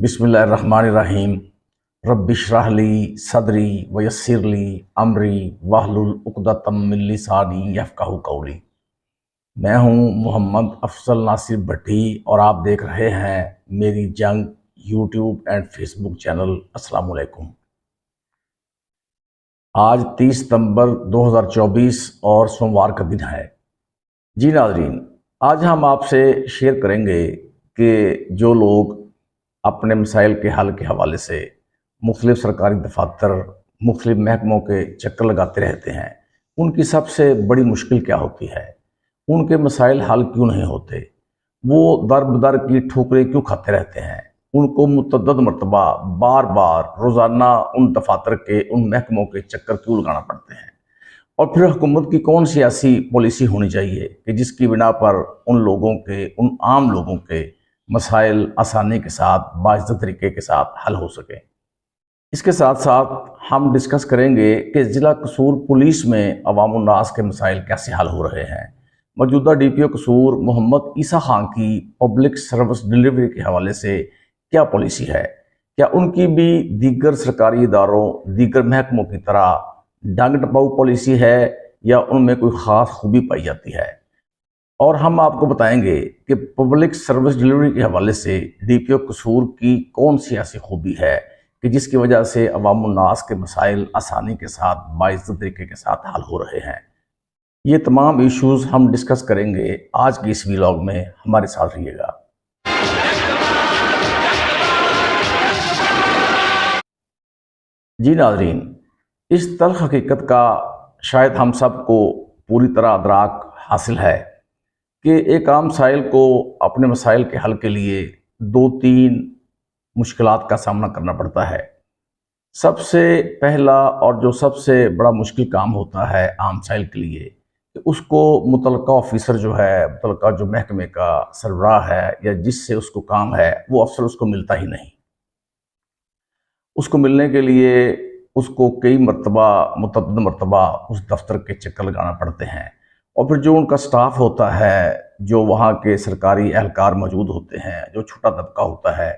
بسم اللہ الرحمن الرحیم۔ رب اشرح لی صدری ویسر لی امری واحلل عقدۃ من لسانی یفقہوا قولی۔ میں ہوں محمد افضل ناصر بھٹی اور آپ دیکھ رہے ہیں میری جنگ YouTube and Facebook channel. السلام علیکم۔ آج 30 ستمبر 2024 اور سوموار کا دن ہے۔ جی ناظرین، آج ہم آپ سے شیئر کریں گے کہ جو لوگ اپنے مسائل کے حل کے حوالے سے مختلف سرکاری دفاتر، مختلف محکموں کے چکر لگاتے رہتے ہیں، ان کی سب سے بڑی مشکل کیا ہوتی ہے، ان کے مسائل حل کیوں نہیں ہوتے، وہ در بدر کی ٹھوکریں کیوں کھاتے رہتے ہیں، ان کو متعدد مرتبہ بار بار روزانہ ان دفاتر کے، ان محکموں کے چکر کیوں لگانا پڑتے ہیں، اور پھر حکومت کی کون سی ایسی پالیسی ہونی چاہیے کہ جس کی بنا پر ان لوگوں کے، ان عام لوگوں کے مسائل آسانی کے ساتھ، باعزت طریقے کے ساتھ حل ہو سکیں۔ اس کے ساتھ ساتھ ہم ڈسکس کریں گے کہ ضلع قصور پولیس میں عوام الناس کے مسائل کیسے حل ہو رہے ہیں۔ موجودہ ڈی پی او قصور محمد عیسیٰ خان کی پبلک سروس ڈیلیوری کے حوالے سے کیا پالیسی ہے؟ کیا ان کی بھی دیگر سرکاری اداروں، دیگر محکموں کی طرح ڈانگ ٹپاؤ پالیسی ہے یا ان میں کوئی خاص خوبی پائی جاتی ہے؟ اور ہم آپ کو بتائیں گے کہ پبلک سروس ڈیلیوری کے حوالے سے ڈی پی او قصور کی کون سی ایسی خوبی ہے کہ جس کی وجہ سے عوام الناس کے مسائل آسانی کے ساتھ، باعزت طریقے کے ساتھ حل ہو رہے ہیں۔ یہ تمام ایشوز ہم ڈسکس کریں گے آج کی اس ویلاگ میں، ہمارے ساتھ رہیے گا۔ جی ناظرین، اس تلخ حقیقت کا شاید ہم سب کو پوری طرح ادراک حاصل ہے کہ ایک عام سائل کو اپنے مسائل کے حل کے لیے 2-3 مشکلات کا سامنا کرنا پڑتا ہے۔ سب سے پہلا اور جو سب سے بڑا مشکل کام ہوتا ہے عام سائل کے لیے کہ اس کو متعلقہ آفیسر جو ہے، متعلقہ جو محکمے کا سربراہ ہے یا جس سے اس کو کام ہے، وہ افسر اس کو ملتا ہی نہیں۔ اس کو ملنے کے لیے اس کو کئی مرتبہ، متعدد مرتبہ اس دفتر کے چکر لگانا پڑتے ہیں، اور پھر جو ان کا سٹاف ہوتا ہے، جو وہاں کے سرکاری اہلکار موجود ہوتے ہیں، جو چھوٹا طبقہ ہوتا ہے،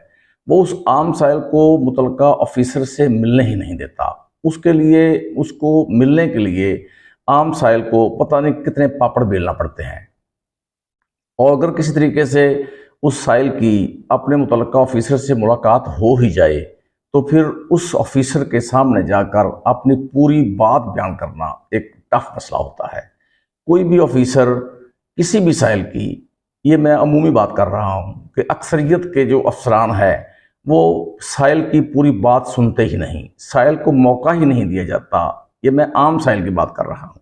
وہ اس عام سائل کو متعلقہ آفیسر سے ملنے ہی نہیں دیتا۔ اس کے لیے، اس کو ملنے کے لیے عام سائل کو پتہ نہیں کتنے پاپڑ بیلنا پڑتے ہیں، اور اگر کسی طریقے سے اس سائل کی اپنے متعلقہ آفیسر سے ملاقات ہو ہی جائے تو پھر اس آفیسر کے سامنے جا کر اپنی پوری بات بیان کرنا ایک ٹف مسئلہ ہوتا ہے۔ کوئی بھی آفیسر کسی بھی سائل کی، یہ میں عمومی بات کر رہا ہوں کہ اکثریت کے جو افسران ہیں وہ سائل کی پوری بات سنتے ہی نہیں، سائل کو موقع ہی نہیں دیا جاتا۔ یہ میں عام سائل کی بات کر رہا ہوں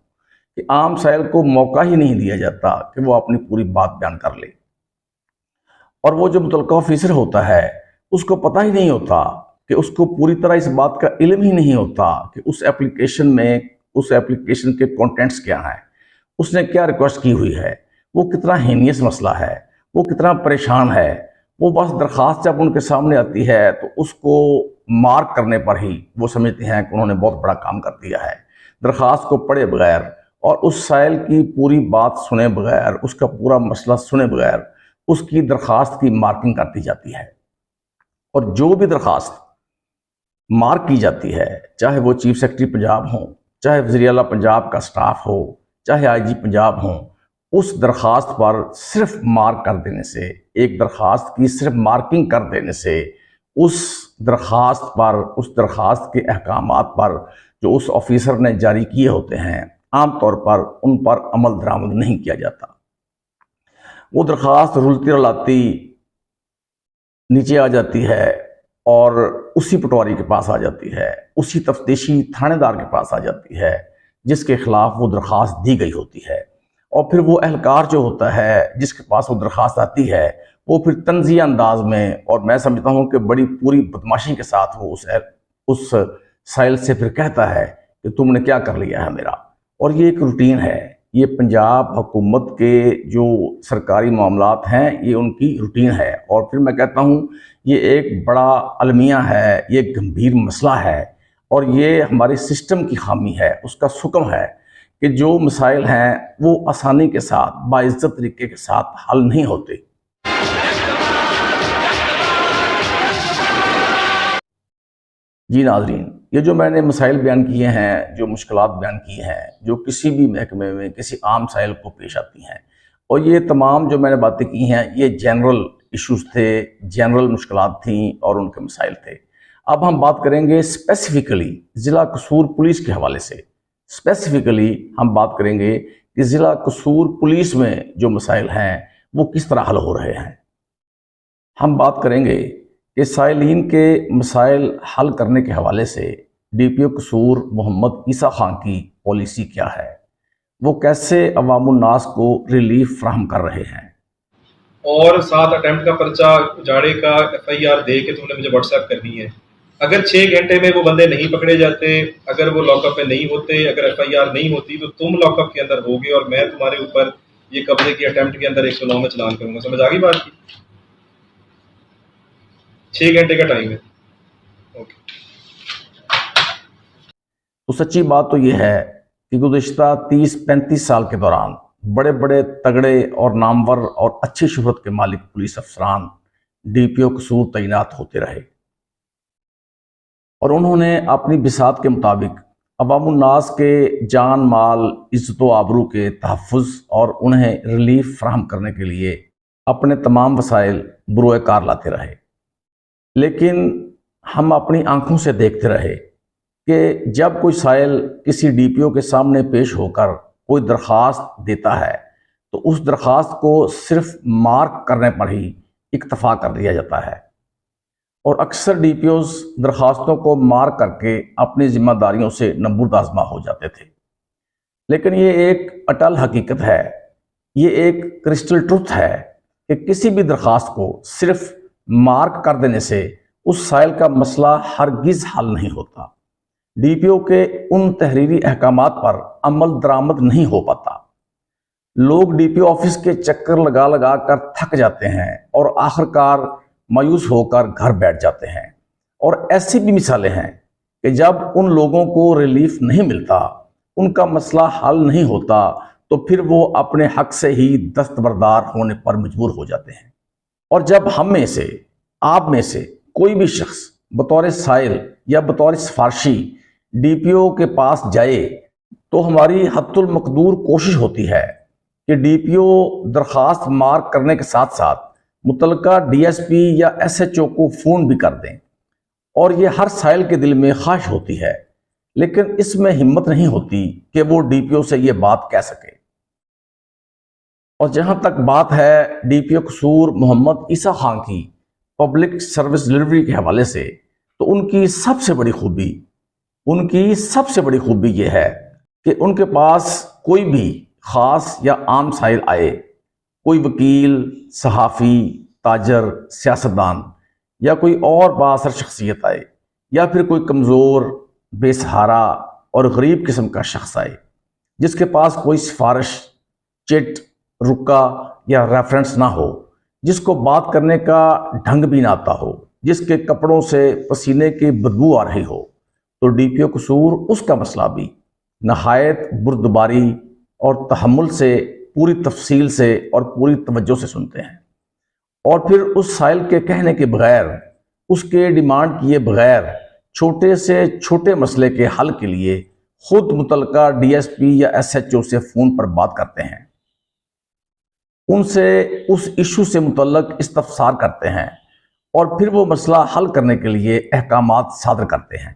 کہ عام سائل کو موقع ہی نہیں دیا جاتا کہ وہ اپنی پوری بات بیان کر لے، اور وہ جو متعلقہ آفیسر ہوتا ہے اس کو پتہ ہی نہیں ہوتا کہ اس کو پوری طرح اس بات کا علم ہی نہیں ہوتا کہ اس ایپلیکیشن میں، اس ایپلیکیشن کے کانٹینٹس کیا ہیں، اس نے کیا ریکویسٹ کی ہوئی ہے، وہ کتنا ہینیس مسئلہ ہے، وہ کتنا پریشان ہے۔ وہ بس درخواست جب ان کے سامنے آتی ہے تو اس کو مارک کرنے پر ہی وہ سمجھتے ہیں کہ انہوں نے بہت بڑا کام کر دیا ہے۔ درخواست کو پڑھے بغیر اور اس سائل کی پوری بات سنے بغیر، اس کا پورا مسئلہ سنے بغیر اس کی درخواست کی مارکنگ کر دی جاتی ہے، اور جو بھی درخواست مارک کی جاتی ہے، چاہے وہ چیف سیکرٹری پنجاب ہوں، چاہے وزیر اعلیٰ پنجاب کا سٹاف ہو، چاہے آئی جی پنجاب ہوں، اس درخواست پر صرف مارک کر دینے سے، ایک درخواست کی صرف مارکنگ کر دینے سے، اس درخواست پر، اس درخواست کے احکامات پر جو اس آفیسر نے جاری کیے ہوتے ہیں، عام طور پر ان پر عمل درآمد نہیں کیا جاتا۔ وہ درخواست رلتی رلاتی نیچے آ جاتی ہے اور اسی پٹواری کے پاس آ جاتی ہے، اسی تفتیشی تھانے دار کے پاس آ جاتی ہے جس کے خلاف وہ درخواست دی گئی ہوتی ہے، اور پھر وہ اہلکار جو ہوتا ہے جس کے پاس وہ درخواست آتی ہے، وہ پھر طنزیہ انداز میں، اور میں سمجھتا ہوں کہ بڑی پوری بدماشی کے ساتھ وہ اس سائل سے پھر کہتا ہے کہ تم نے کیا کر لیا ہے میرا۔ اور یہ ایک روٹین ہے، یہ پنجاب حکومت کے جو سرکاری معاملات ہیں یہ ان کی روٹین ہے، اور پھر میں کہتا ہوں یہ ایک بڑا المیہ ہے، یہ ایک گمبھیر مسئلہ ہے، اور یہ ہمارے سسٹم کی خامی ہے، اس کا سکم ہے کہ جو مسائل ہیں وہ آسانی کے ساتھ، باعزت طریقے کے ساتھ حل نہیں ہوتے۔ جی ناظرین، یہ جو میں نے مسائل بیان کیے ہیں، جو مشکلات بیان کی ہیں، جو کسی بھی محکمے میں کسی عام سائل کو پیش آتی ہیں، اور یہ تمام جو میں نے باتیں کی ہیں یہ جنرل ایشوز تھے، جنرل مشکلات تھیں اور ان کے مسائل تھے۔ اب ہم بات کریں گے اسپیسیفکلی ضلع قصور پولیس کے حوالے سے۔ اسپیسیفکلی ہم بات کریں گے کہ ضلع قصور پولیس میں جو مسائل ہیں وہ کس طرح حل ہو رہے ہیں۔ ہم بات کریں گے کہ سائلین کے مسائل حل کرنے کے حوالے سے ڈی پی او قصور محمد عیسیٰ خان کی پالیسی کیا ہے، وہ کیسے عوام الناس کو ریلیف فراہم کر رہے ہیں۔ اور 7 اٹیمپٹ کا پرچہ اجاڑے کا FIR دے کے تم نے مجھے واٹس ایپ کرنی ہے۔ اگر 6 گھنٹے میں وہ بندے نہیں پکڑے جاتے، اگر وہ لاک اپ میں نہیں ہوتے، اگر FIR نہیں ہوتی تو تم لاک اپ کے اندر ہوگے اور میں تمہارے اوپر یہ قبضے کی اٹیمپٹ کے اندر 109 میں چلان کروں گا۔ سمجھ آگئی بات کی؟ 6 گھنٹے کا ٹائم ہے۔ اوکے۔ تو سچی بات تو یہ ہے کہ گزشتہ 30-35 سال کے دوران بڑے بڑے تگڑے اور نامور اور اچھی شہرت کے مالک پولیس افسران ڈی پی او قصور تعینات ہوتے رہے، اور انہوں نے اپنی بساط کے مطابق عوام الناس کے جان مال عزت و آبرو کے تحفظ اور انہیں ریلیف فراہم کرنے کے لیے اپنے تمام وسائل بروئے کار لاتے رہے۔ لیکن ہم اپنی آنکھوں سے دیکھتے رہے کہ جب کوئی سائل کسی ڈی پی او کے سامنے پیش ہو کر کوئی درخواست دیتا ہے تو اس درخواست کو صرف مارک کرنے پر ہی اکتفا کر دیا جاتا ہے، اور اکثر ڈی پی اوز درخواستوں کو مارک کر کے اپنی ذمہ داریوں سے نبردآزما ہو جاتے تھے۔ لیکن یہ ایک اٹل حقیقت ہے، یہ ایک کرسٹل ٹروتھ ہے کہ کسی بھی درخواست کو صرف مارک کر دینے سے اس سائل کا مسئلہ ہرگز حل نہیں ہوتا۔ ڈی پی او کے ان تحریری احکامات پر عمل درآمد نہیں ہو پاتا۔ لوگ ڈی پی او آفس کے چکر لگا لگا کر تھک جاتے ہیں اور آخرکار مایوس ہو کر گھر بیٹھ جاتے ہیں، اور ایسی بھی مثالیں ہیں کہ جب ان لوگوں کو ریلیف نہیں ملتا، ان کا مسئلہ حل نہیں ہوتا، تو پھر وہ اپنے حق سے ہی دستبردار ہونے پر مجبور ہو جاتے ہیں۔ اور جب ہم میں سے، آپ میں سے کوئی بھی شخص بطور سائل یا بطور سفارشی ڈی پی او کے پاس جائے تو ہماری حد المقدور کوشش ہوتی ہے کہ ڈی پی او درخواست مارک کرنے کے ساتھ ساتھ متعلقہ ڈی ایس پی یا SHO کو فون بھی کر دیں، اور یہ ہر سائل کے دل میں خواہش ہوتی ہے، لیکن اس میں ہمت نہیں ہوتی کہ وہ ڈی پی او سے یہ بات کہہ سکے۔ اور جہاں تک بات ہے ڈی پی او قصور محمد عیسیٰ خان کی پبلک سروس ڈلیوری کے حوالے سے، تو ان کی سب سے بڑی خوبی یہ ہے کہ ان کے پاس کوئی بھی خاص یا عام سائل آئے، کوئی وکیل، صحافی، تاجر، سیاستدان یا کوئی اور بااثر شخصیت آئے، یا پھر کوئی کمزور، بے سہارا اور غریب قسم کا شخص آئے جس کے پاس کوئی سفارش، چٹ، رکا یا ریفرنس نہ ہو، جس کو بات کرنے کا ڈھنگ بھی نہ آتا ہو، جس کے کپڑوں سے پسینے کی بدبو آ رہی ہو، تو ڈی پی او قصور اس کا مسئلہ بھی نہایت بردباری اور تحمل سے، پوری تفصیل سے اور پوری توجہ سے سنتے ہیں، اور پھر اس سائل کے کہنے کے بغیر، اس کے ڈیمانڈ کیے بغیر چھوٹے سے چھوٹے مسئلے کے حل کے لیے خود متعلقہ ڈی ایس پی یا SHO سے فون پر بات کرتے ہیں، ان سے اس ایشو سے متعلق استفسار کرتے ہیں، اور پھر وہ مسئلہ حل کرنے کے لیے احکامات صادر کرتے ہیں۔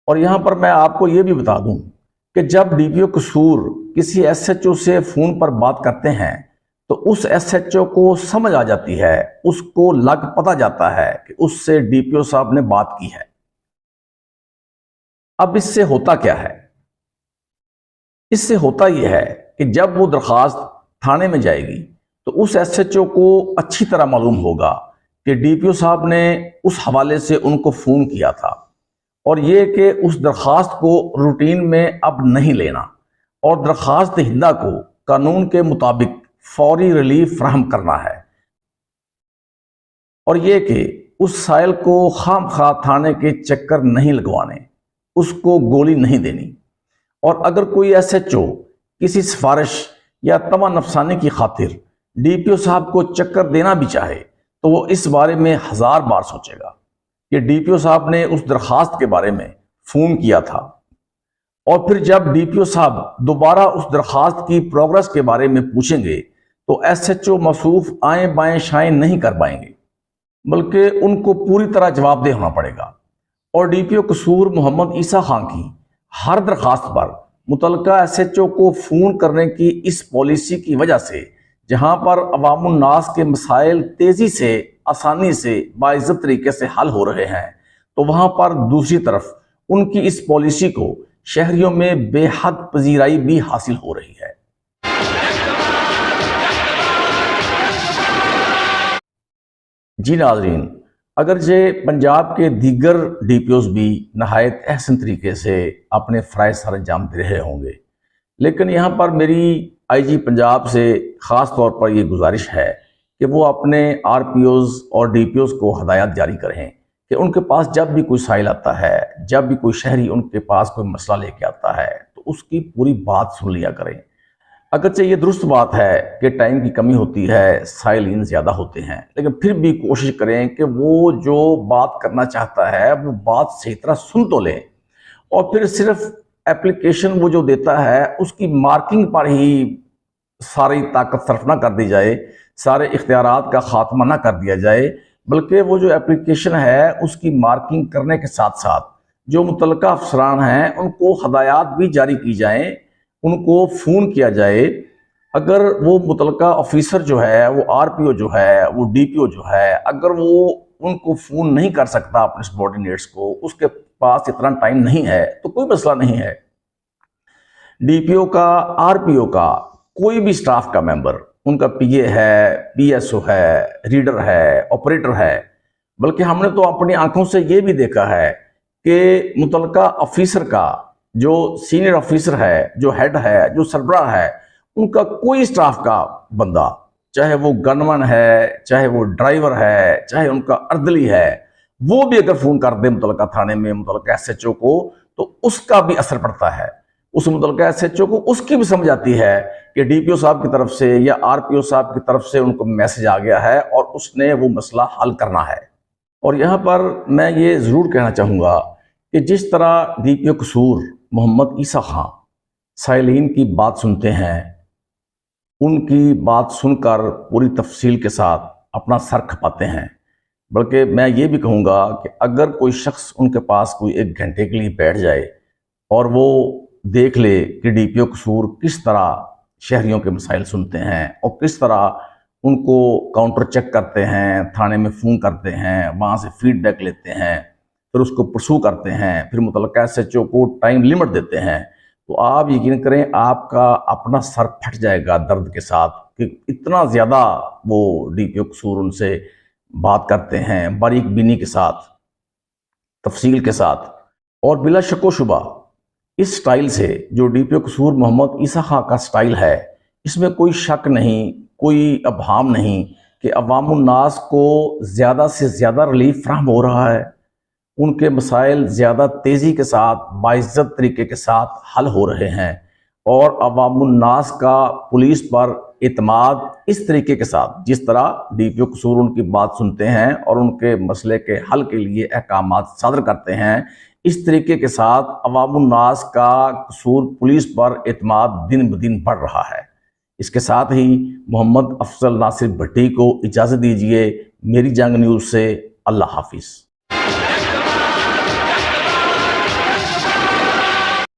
اور یہاں پر میں آپ کو یہ بھی بتا دوں کہ جب ڈی پی او قصور کسی SHO سے فون پر بات کرتے ہیں تو اس SHO کو سمجھ آ جاتی ہے، اس کو لگ پتہ جاتا ہے کہ اس سے ڈی پی او صاحب نے بات کی ہے۔ اب اس سے ہوتا کیا ہے؟ اس سے ہوتا یہ ہے کہ جب وہ درخواست تھانے میں جائے گی تو اس SHO کو اچھی طرح معلوم ہوگا کہ ڈی پی او صاحب نے اس حوالے سے ان کو فون کیا تھا، اور یہ کہ اس درخواست کو روٹین میں اب نہیں لینا، اور درخواست دہندہ کو قانون کے مطابق فوری ریلیف فراہم کرنا ہے، اور یہ کہ اس سائل کو خام خواہ تھانے کے چکر نہیں لگوانے، اس کو گولی نہیں دینی، اور اگر کوئی SHO کسی سفارش یا طمع نفسانی کی خاطر ڈی پی او صاحب کو چکر دینا بھی چاہے تو وہ اس بارے میں 1000 بار سوچے گا، کہ ڈی پی او صاحب نے اس درخواست کے بارے میں فون کیا تھا، اور پھر جب ڈی پی او صاحب دوبارہ اس درخواست کی پروگرس کے بارے میں پوچھیں گے تو ایس ایچ او موصوف آئیں بائیں شائیں نہیں کر پائیں گے، بلکہ ان کو پوری طرح جواب دہ ہونا پڑے گا۔ اور ڈی پی او قصور محمد عیسیٰ خان کی ہر درخواست پر متعلقہ ایس ایچ او کو فون کرنے کی اس پالیسی کی وجہ سے جہاں پر عوام الناس کے مسائل تیزی سے، آسانی سے، باعزت طریقے سے حل ہو رہے ہیں، تو وہاں پر دوسری طرف ان کی اس پالیسی کو شہریوں میں بے حد پذیرائی بھی حاصل ہو رہی ہے۔ جی ناظرین، اگرچہ پنجاب کے دیگر ڈی پی اوز بھی نہایت احسن طریقے سے اپنے فرائض سر انجام دے رہے ہوں گے، لیکن یہاں پر میری آئی جی پنجاب سے خاص طور پر یہ گزارش ہے کہ وہ اپنے آر پی اوز اور ڈی پی اوز کو ہدایات جاری کریں کہ ان کے پاس جب بھی کوئی سائل آتا ہے، جب بھی کوئی شہری ان کے پاس کوئی مسئلہ لے کے آتا ہے تو اس کی پوری بات سن لیا کریں۔ اگرچہ یہ درست بات ہے کہ ٹائم کی کمی ہوتی ہے، سائلین زیادہ ہوتے ہیں، لیکن پھر بھی کوشش کریں کہ وہ جو بات کرنا چاہتا ہے وہ بات صحیح طرح سن تو لیں، اور پھر صرف اپلیکیشن وہ جو دیتا ہے اس کی مارکنگ پر ہی ساری طاقت صرف نہ کر دی جائے، سارے اختیارات کا خاتمہ نہ کر دیا جائے، بلکہ وہ جو اپلیکیشن ہے اس کی مارکنگ کرنے کے ساتھ ساتھ جو متعلقہ افسران ہیں ان کو ہدایات بھی جاری کی جائیں، ان کو فون کیا جائے۔ اگر وہ متعلقہ آفیسر جو ہے، وہ آر پی او جو ہے، وہ ڈی پی او جو ہے، اگر وہ ان کو فون نہیں کر سکتا اپنے سبارڈینیٹس کو، اس کے پاس اتنا ٹائم نہیں ہے تو کوئی مسئلہ نہیں ہے۔ ڈی پی او کا، آر پی او کا، کوئی بھی سٹاف کا ممبر، ان کا پی اے ہے، پی ایس او ہے، ریڈر ہے، آپریٹر ہے، بلکہ ہم نے تو اپنی آنکھوں سے یہ بھی دیکھا ہے کہ متعلقہ آفیسر کا جو سینئر آفیسر ہے، جو ہیڈ ہے، جو سربراہ ہے، ان کا کوئی سٹاف کا بندہ، چاہے وہ گنمن ہے، چاہے وہ ڈرائیور ہے، چاہے ان کا اردلی ہے، وہ بھی اگر فون کر دے متعلقہ تھانے میں متعلقہ ایس ایچ او کو تو اس کا بھی اثر پڑتا ہے۔ اس متعلقہ ایس ایچ او کو اس کی بھی سمجھ آتی ہے کہ ڈی پی او صاحب کی طرف سے یا آر پی او صاحب کی طرف سے ان کو میسج آ گیا ہے اور اس نے وہ مسئلہ حل کرنا ہے۔ اور یہاں پر میں یہ ضرور کہنا چاہوں گا کہ جس طرح ڈی پی او قصور محمد عیسیٰ خان سائلین کی بات سنتے ہیں، ان کی بات سن کر پوری تفصیل کے ساتھ اپنا سر کھپاتے ہیں، بلکہ میں یہ بھی کہوں گا کہ اگر کوئی شخص ان کے پاس کوئی 1 گھنٹے کے لیے بیٹھ جائے اور وہ دیکھ لے کہ ڈی پی او قصور کس طرح شہریوں کے مسائل سنتے ہیں اور کس طرح ان کو کاؤنٹر چیک کرتے ہیں، تھانے میں فون کرتے ہیں، وہاں سے فیڈ بیک لیتے ہیں، پھر اس کو پرسو کرتے ہیں، پھر متعلقہ ایس ایچ او کو ٹائم لمٹ دیتے ہیں، تو آپ یقین کریں آپ کا اپنا سر پھٹ جائے گا درد کے ساتھ کہ اتنا زیادہ وہ ڈی پی او قصور ان سے بات کرتے ہیں، باریک بینی کے ساتھ، تفصیل کے ساتھ۔ اور بلا شک و شبہ اس سٹائل سے جو ڈی پی او قصور محمد عیسیٰ خان کا سٹائل ہے، اس میں کوئی شک نہیں، کوئی ابہام نہیں کہ عوام الناس کو زیادہ سے زیادہ ریلیف فراہم ہو رہا ہے، ان کے مسائل زیادہ تیزی کے ساتھ، باعزت طریقے کے ساتھ حل ہو رہے ہیں، اور عوام الناس کا پولیس پر اعتماد اس طریقے کے ساتھ جس طرح ڈی پی او قصور ان کی بات سنتے ہیں اور ان کے مسئلے کے حل کے لیے احکامات صادر کرتے ہیں، اس طریقے کے ساتھ عوام الناس کا قصور پولیس پر اعتماد دن بدن بڑھ رہا ہے۔ اس کے ساتھ ہی محمد افضل ناصر بھٹی کو اجازت دیجیے۔ میری جنگ نیوز سے اللہ حافظ۔